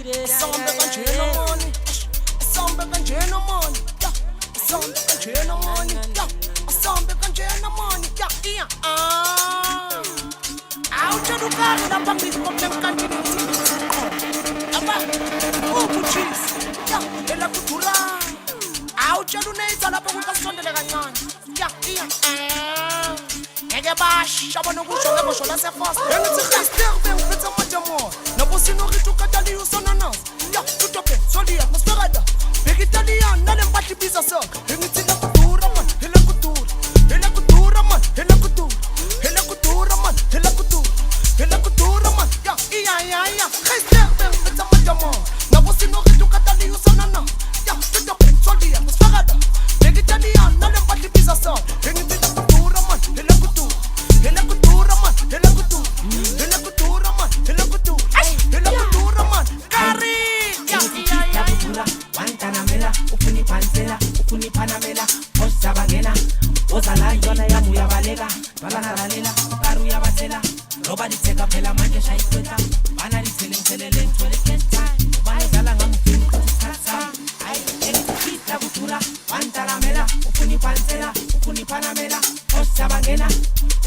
Asambe kanjena money, asambe kanjena money, yeah. Asambe kanjena money, yeah. Asambe kanjena money, yeah. Awuchaduka lapha ngikophe mkantini aba ubuchisi yeah ela kudura awuchaluneza lapha kuqasondele kancane yeah ngeke basha bona kusho ngebosho lase fast engithi Gister bengiphethe amajamo nabo sinorithi ukatali usonanas yeah tutope soli atmosphere da big Italian nalempahla ibiza so engithi la kudura man ela kudura man ela kudura man ela kudura man yeah Gister bengiphethe amajamo nabo sinorithi ukatali usonanas yeah tutope soli atmosphere da big Italian nalempahla ibiza so engithi la kudura man ela kudura man kari wantanamela ufuni pansela ufuni panamela osabangena ozala yona yamu yabaleka balalalela karu yabatela roba diteka phela manje shayikweta bana dithelengthelele ngithole cash time bana dlala ngamufini kuthatha ay ngikita kuthula wantanamela ufuni pansela ufuni panamela osabangena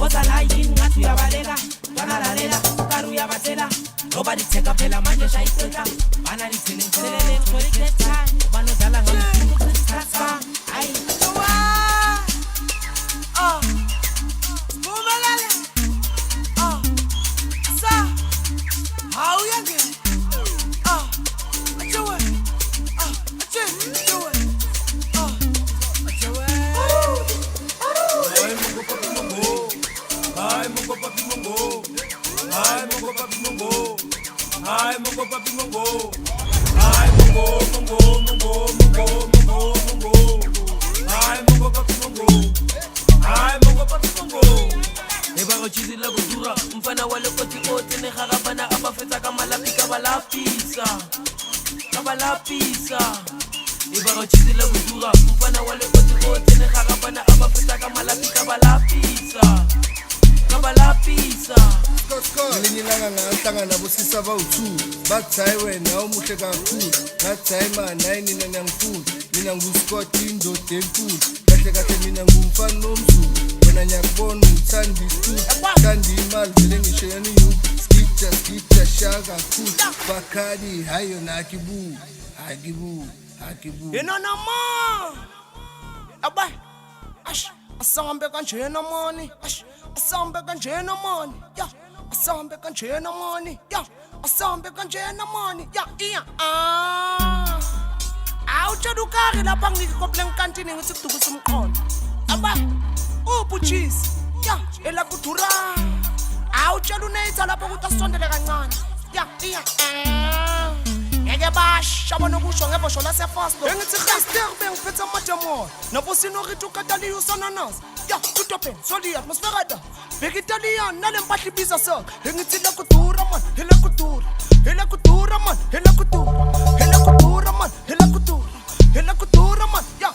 ozala yini ngathi uyabaleka balalalela karu yabatela roba diteka phela manje shayikweta bana dithelengthelele ngithole cash time bana dlala ngamufini kuthatha ay Chizila kudura mfana wale koti ote ne kharabana abafetsa ka malapi ka balapisa Ibaro chizila kudura mfana wale koti ote ne kharabana abafetsa ka malapi ka balapisa Ngilinilanga ngahlanga nabo sisa bawu2 bathi hayi wena umuhle kakhulu ngathi hayi man hayi nina ngiyangifuna mina nguscott indoda enkulu kahle mina ngumfana nomzulu wena ngiyakubona uthanda istudio thanda imali vele ngisho yani skita shaka kakhulu Bacardi hayo nakibu yenona ma abay asambe kanjena money asambe kanjena money yeah asambe kanjena money yeah asambe kanjena money yeah awuchadukari lapha ngikophe mkantini ngithi kudukusa umqondo aba ubuchisi yeah ela kudura awuchaluneza lapha ukuthi asondele kancane yeah ngeke basha bona kusho ngebosho lase fast engithi Gister bengiphethe amajamo nabo sinorithi ukatali usonanas yeah tutope soli atmosphere da big Italian nalempahla ibiza so engithi la kudura man ela kudura man yeah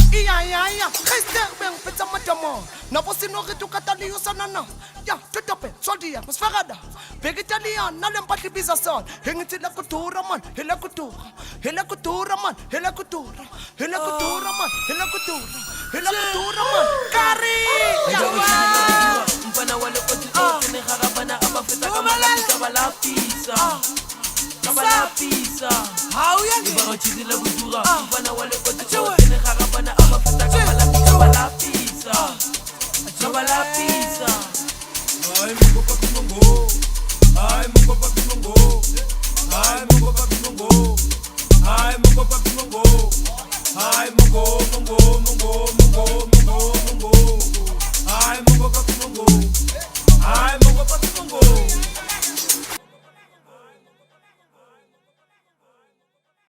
Gister bengiphethe amajamo nabo sinorithi ukatali usonanas yeah tutope soli atmosphere da big Italian nalempahla ibiza so engithi la kudura man ela kudura man kari mfana wale koti ote ne kharabana abafetsa ka malapi ka balapisa Ibaro